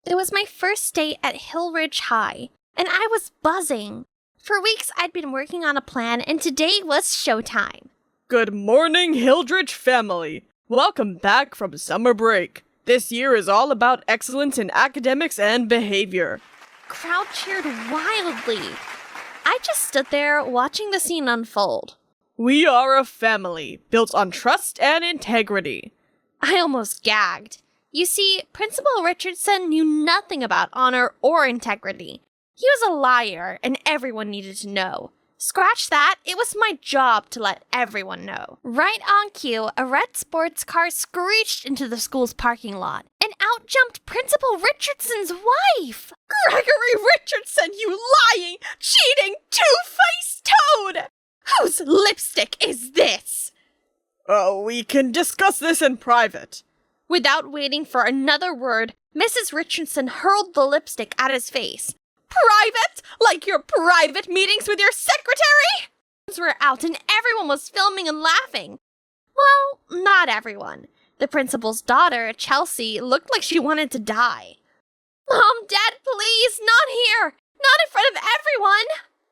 It was my first day at Hillridge High, and I was buzzing. For weeks, I'd been working on a plan, and today was showtime. Good morning, Hildridge family. Welcome back from summer break. This year is all about excellence in academics and behavior. Crowd cheered wildly. I just stood there watching the scene unfold. We are a family built on trust and integrity. I almost gagged. You see, Principal Richardson knew nothing about honor or integrity. He was a liar, and everyone needed to know. Scratch that, it was my job to let everyone know. Right on cue, a red sports car screeched into the school's parking lot, and out jumped Principal Richardson's wife! Gregory Richardson, you lying, cheating, two-faced toad! Whose lipstick is this? Oh, we can discuss this in private. Without waiting for another word, Mrs. Richardson hurled the lipstick at his face. Private? Like your private meetings with your secretary? Were out and everyone was filming and laughing. Well, not everyone. The principal's daughter, Chelsea, looked like she wanted to die. Mom, Dad, please, not here! Not in front of everyone!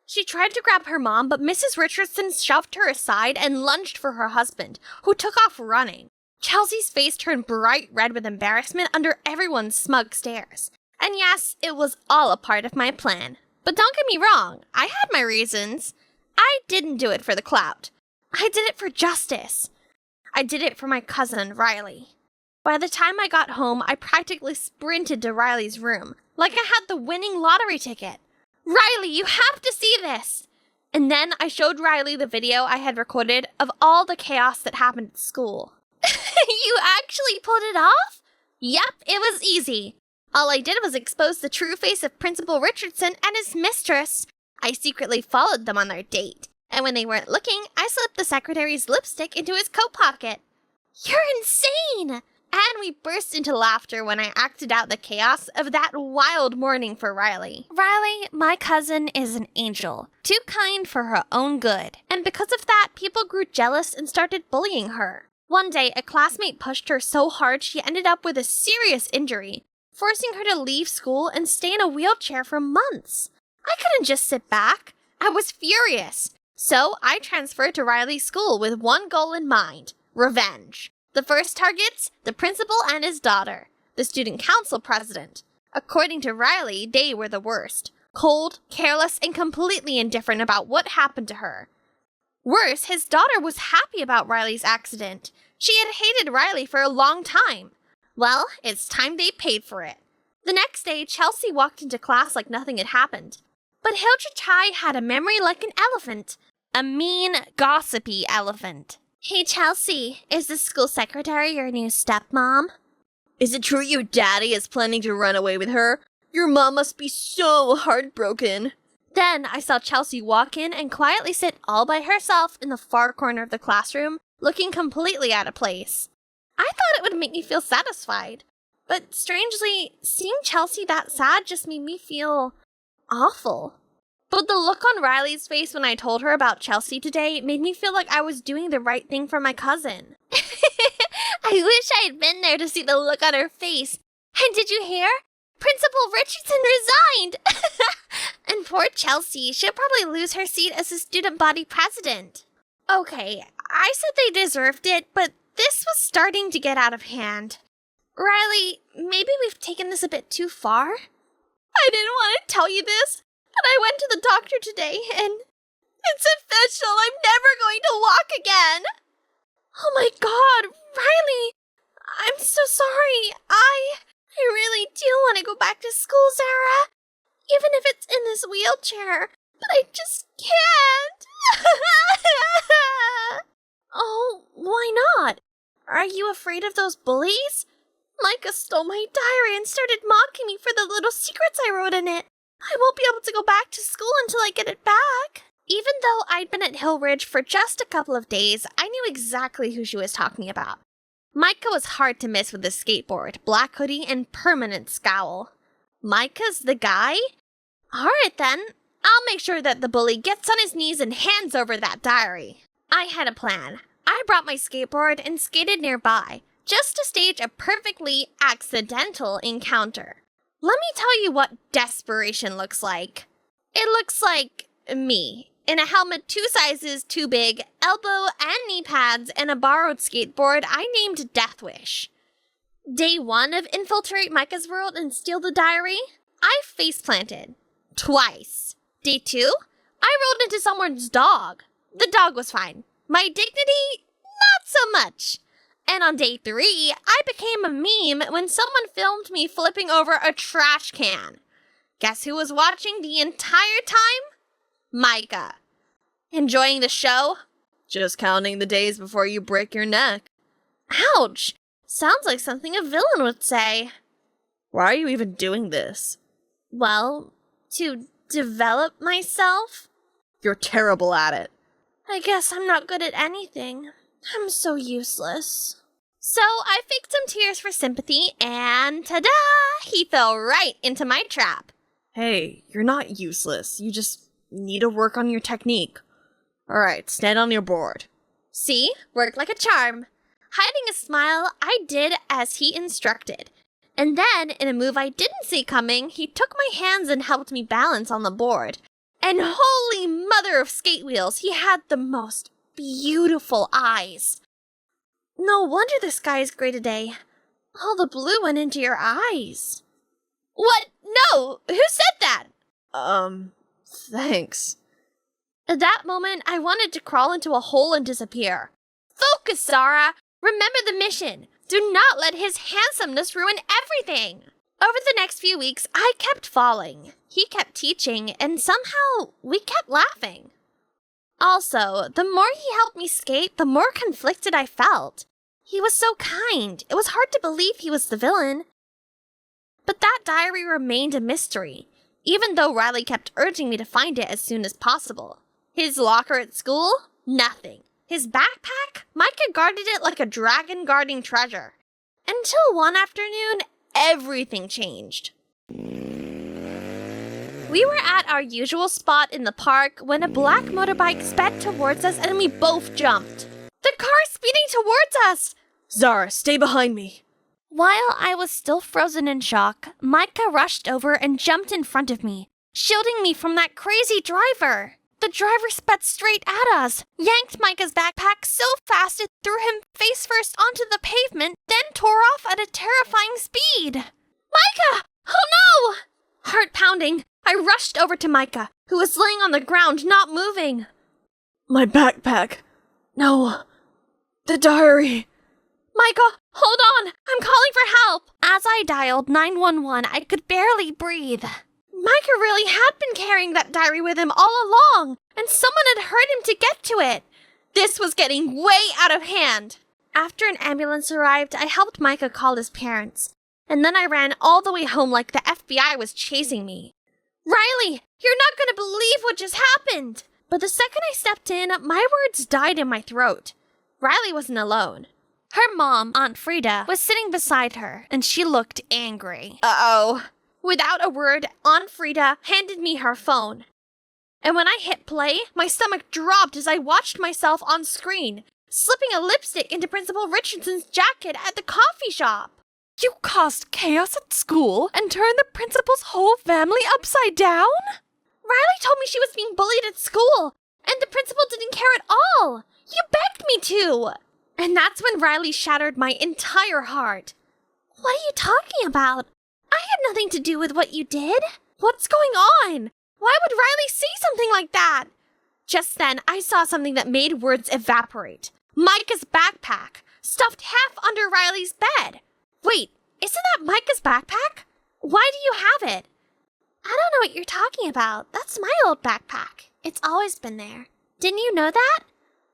She tried to grab her mom, but Mrs. Richardson shoved her aside and lunged for her husband, who took off running. Chelsea's face turned bright red with embarrassment under everyone's smug stares. And yes, it was all a part of my plan. But don't get me wrong, I had my reasons. I didn't do it for the clout. I did it for justice. I did it for my cousin, Riley. By the time I got home, I practically sprinted to Riley's room, like I had the winning lottery ticket. Riley, you have to see this! And then I showed Riley the video I had recorded of all the chaos that happened at school. You actually pulled it off? Yep, it was easy. All I did was expose the true face of Principal Richardson and his mistress. I secretly followed them on their date, and when they weren't looking, I slipped the secretary's lipstick into his coat pocket. You're insane! And we burst into laughter when I acted out the chaos of that wild morning for Riley. Riley, my cousin, is an angel, too kind for her own good. And because of that, people grew jealous and started bullying her. One day, a classmate pushed her so hard she ended up with a serious injury, forcing her to leave school and stay in a wheelchair for months. I couldn't just sit back. I was furious. So I transferred to Riley's school with one goal in mind: revenge. The first targets, the principal and his daughter, the student council president. According to Riley, they were the worst. Cold, careless, and completely indifferent about what happened to her. Worse, his daughter was happy about Riley's accident. She had hated Riley for a long time. Well, it's time they paid for it. The next day, Chelsea walked into class like nothing had happened. But Hildridge High had a memory like an elephant. A mean, gossipy elephant. Hey, Chelsea, is the school secretary your new stepmom? Is it true your daddy is planning to run away with her? Your mom must be so heartbroken. Then I saw Chelsea walk in and quietly sit all by herself in the far corner of the classroom, looking completely out of place. I thought it would make me feel satisfied. But strangely, seeing Chelsea that sad just made me feel awful. But the look on Riley's face when I told her about Chelsea today made me feel like I was doing the right thing for my cousin. I wish I had been there to see the look on her face. And did you hear? Principal Richardson resigned! And poor Chelsea, she'll probably lose her seat as the student body president. Okay, I said they deserved it, but this was starting to get out of hand. Riley, maybe we've taken this a bit too far? I didn't want to tell you this, but I went to the doctor today, and it's official. I'm never going to walk again. Oh my God, Riley, I'm so sorry. I really do want to go back to school, Sarah. Even if it's in this wheelchair, but I just can't. Oh, why not? Are you afraid of those bullies? Micah stole my diary and started mocking me for the little secrets I wrote in it. I won't be able to go back to school until I get it back. Even though I'd been at Hillridge for just a couple of days, I knew exactly who she was talking about. Micah was hard to miss with his skateboard, black hoodie, and permanent scowl. Micah's the guy? Alright then, I'll make sure that the bully gets on his knees and hands over that diary. I had a plan. I brought my skateboard and skated nearby, just to stage a perfectly accidental encounter. Let me tell you what desperation looks like. It looks like me, in a helmet 2 sizes too big, elbow and knee pads, and a borrowed skateboard I named Death Wish. Day 1 of infiltrate Micah's world and steal the diary, I face planted. Twice. Day 2, I rolled into someone's dog. The dog was fine. My dignity, not so much. And on day 3, I became a meme when someone filmed me flipping over a trash can. Guess who was watching the entire time? Micah. Enjoying the show? Just counting the days before you break your neck. Ouch! Sounds like something a villain would say. Why are you even doing this? Well, to develop myself? You're terrible at it. I guess I'm not good at anything. I'm so useless. So I faked some tears for sympathy, and ta-da! He fell right into my trap. Hey, you're not useless. You just need to work on your technique. Alright, stand on your board. See? Worked like a charm. Hiding a smile, I did as he instructed. And then, in a move I didn't see coming, he took my hands and helped me balance on the board. And holy mother of skate wheels, he had the most beautiful eyes. No wonder the sky is gray today. All the blue went into your eyes. What? No! Who said that? Thanks. At that moment, I wanted to crawl into a hole and disappear. Focus, Zara! Remember the mission. Do not let his handsomeness ruin everything. Over the next few weeks, I kept falling. He kept teaching, and somehow we kept laughing. Also, the more he helped me skate, the more conflicted I felt. He was so kind. It was hard to believe he was the villain. But that diary remained a mystery, even though Riley kept urging me to find it as soon as possible. His locker at school? Nothing. His backpack? Micah guarded it like a dragon guarding treasure. Until one afternoon, everything changed. We were at our usual spot in the park when a black motorbike sped towards us and we both jumped. The car is speeding towards us! Zara, stay behind me. While I was still frozen in shock, Micah rushed over and jumped in front of me, shielding me from that crazy driver. The driver sped straight at us, yanked Micah's backpack so fast it threw him face first onto the pavement, then tore off at a terrifying speed. Micah! Oh no! Heart pounding, I rushed over to Micah, who was laying on the ground, not moving. My backpack. No. The diary. Micah, hold on! I'm calling for help! As I dialed 911, I could barely breathe. Micah really had been carrying that diary with him all along, and someone had hurt him to get to it. This was getting way out of hand. After an ambulance arrived, I helped Micah call his parents, and then I ran all the way home like the FBI was chasing me. Riley, you're not going to believe what just happened! But the second I stepped in, my words died in my throat. Riley wasn't alone. Her mom, Aunt Frida, was sitting beside her, and she looked angry. Uh-oh. Without a word, Aunt Frida handed me her phone. And when I hit play, my stomach dropped as I watched myself on screen, slipping a lipstick into Principal Richardson's jacket at the coffee shop. You caused chaos at school and turned the principal's whole family upside down? Riley told me she was being bullied at school, and the principal didn't care at all. You begged me to. And that's when Riley shattered my entire heart. What are you talking about? I had nothing to do with what you did. What's going on? Why would Riley say something like that? Just then, I saw something that made words evaporate. Micah's backpack, stuffed half under Riley's bed. Wait, isn't that Micah's backpack? Why do you have it? I don't know what you're talking about. That's my old backpack. It's always been there. Didn't you know that?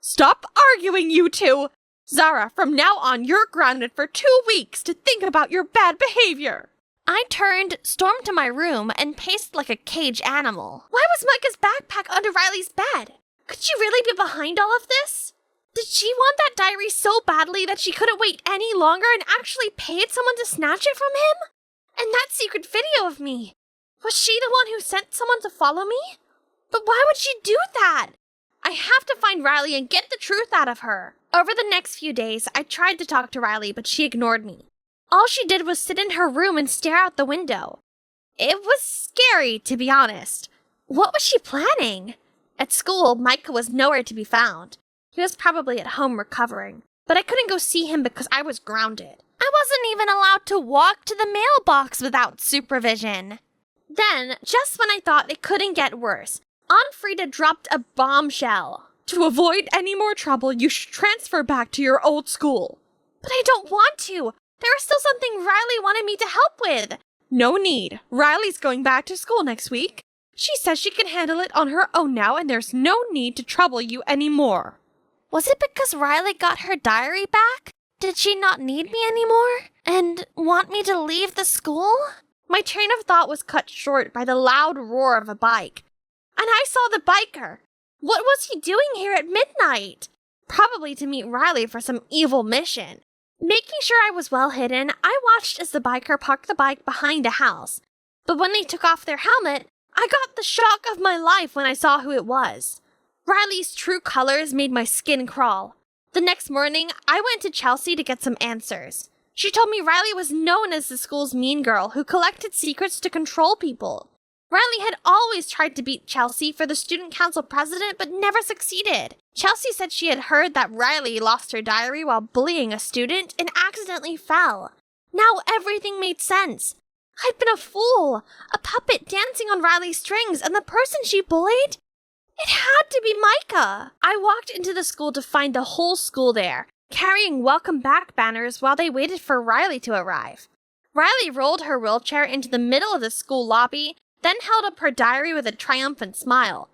Stop arguing, you two! Zara, from now on, you're grounded for 2 weeks to think about your bad behavior. I turned, stormed to my room, and paced like a caged animal. Why was Micah's backpack under Riley's bed? Could she really be behind all of this? Did she want that diary so badly that she couldn't wait any longer and actually paid someone to snatch it from him? And that secret video of me, was she the one who sent someone to follow me? But why would she do that? I have to find Riley and get the truth out of her. Over the next few days, I tried to talk to Riley, but she ignored me. All she did was sit in her room and stare out the window. It was scary, to be honest. What was she planning? At school, Micah was nowhere to be found. He was probably at home recovering, but I couldn't go see him because I was grounded. I wasn't even allowed to walk to the mailbox without supervision. Then, just when I thought it couldn't get worse, Aunt Frida dropped a bombshell. To avoid any more trouble, you should transfer back to your old school. But I don't want to. There was still something Riley wanted me to help with. No need. Riley's going back to school next week. She says she can handle it on her own now, and there's no need to trouble you anymore. Was it because Riley got her diary back? Did she not need me anymore? And want me to leave the school? My train of thought was cut short by the loud roar of a bike. And I saw the biker. What was he doing here at midnight? Probably to meet Riley for some evil mission. Making sure I was well hidden, I watched as the biker parked the bike behind a house. But when they took off their helmet, I got the shock of my life when I saw who it was. Riley's true colors made my skin crawl. The next morning, I went to Chelsea to get some answers. She told me Riley was known as the school's mean girl who collected secrets to control people. Riley had always tried to beat Chelsea for the student council president, but never succeeded. Chelsea said she had heard that Riley lost her diary while bullying a student and accidentally fell. Now everything made sense. I'd been a fool, a puppet dancing on Riley's strings, and the person she bullied? It had to be Micah. I walked into the school to find the whole school there, carrying welcome back banners while they waited for Riley to arrive. Riley rolled her wheelchair into the middle of the school lobby, then held up her diary with a triumphant smile.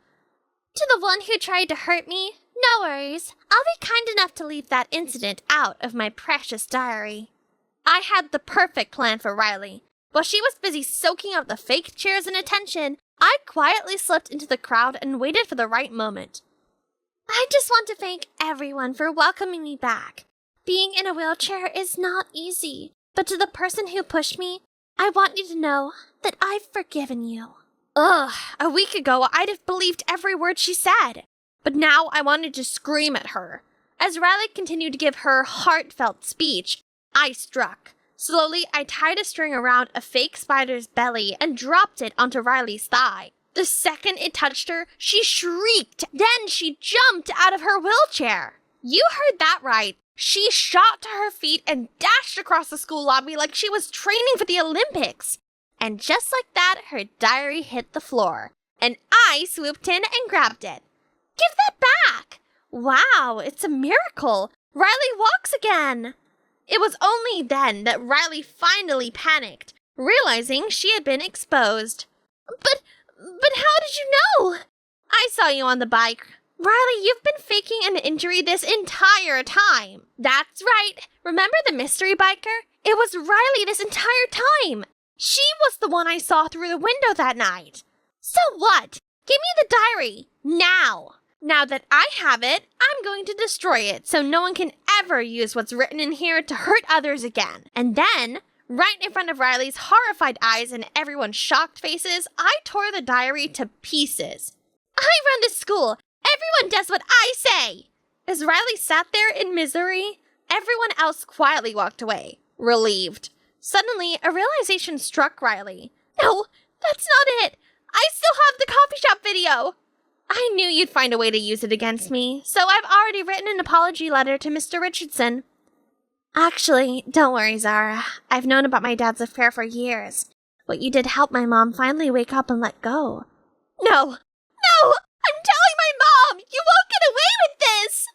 To the one who tried to hurt me, no worries. I'll be kind enough to leave that incident out of my precious diary. I had the perfect plan for Riley. While she was busy soaking up the fake cheers and attention, I quietly slipped into the crowd and waited for the right moment. I just want to thank everyone for welcoming me back. Being in a wheelchair is not easy, but to the person who pushed me, I want you to know that I've forgiven you. Ugh, a week ago I'd have believed every word she said, but now I wanted to scream at her. As Riley continued to give her heartfelt speech, I struck. Slowly, I tied a string around a fake spider's belly and dropped it onto Riley's thigh. The second it touched her, she shrieked. Then she jumped out of her wheelchair. You heard that right. She shot to her feet and dashed across the school lobby like she was training for the Olympics. And just like that, her diary hit the floor. And I swooped in and grabbed it. Give that back! Wow, it's a miracle. Riley walks again. It was only then that Riley finally panicked, realizing she had been exposed. But how did you know? I saw you on the bike. Riley, you've been faking an injury this entire time. That's right. Remember the mystery biker? It was Riley this entire time. She was the one I saw through the window that night. So what? Give me the diary. Now. Now that I have it, I'm going to destroy it so no one can ever use what's written in here to hurt others again. And then, right in front of Riley's horrified eyes and everyone's shocked faces, I tore the diary to pieces. I run the school. Everyone does what I say. As Riley sat there in misery, everyone else quietly walked away, relieved. Suddenly, a realization struck Riley. No, that's not it. I still have the coffee shop video. I knew you'd find a way to use it against me, so I've already written an apology letter to Mr. Richardson. Actually, don't worry, Zara. I've known about my dad's affair for years. What you did helped my mom finally wake up and let go. No! I'm telling my mom! You won't get away with this!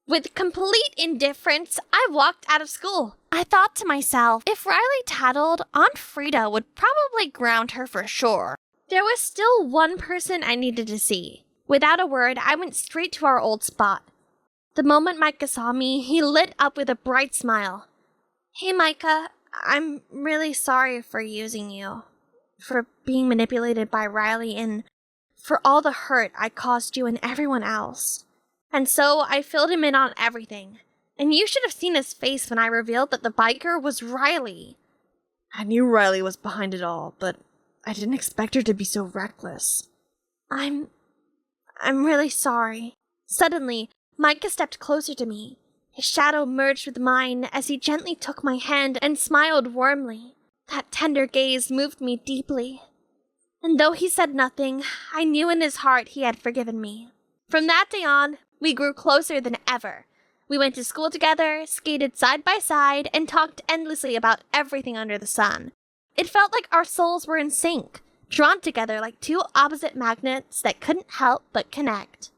With complete indifference, I walked out of school. I thought to myself, if Riley tattled, Aunt Frida would probably ground her for sure. There was still one person I needed to see. Without a word, I went straight to our old spot. The moment Micah saw me, he lit up with a bright smile. Hey, Micah, I'm really sorry for using you, for being manipulated by Riley, and for all the hurt I caused you and everyone else. And so I filled him in on everything. And you should have seen his face when I revealed that the biker was Riley. I knew Riley was behind it all, but I didn't expect her to be so reckless. I'm really sorry. Suddenly, Micah stepped closer to me. His shadow merged with mine as he gently took my hand and smiled warmly. That tender gaze moved me deeply. And though he said nothing, I knew in his heart he had forgiven me. From that day on, we grew closer than ever. We went to school together, skated side by side, and talked endlessly about everything under the sun. It felt like our souls were in sync, drawn together like two opposite magnets that couldn't help but connect.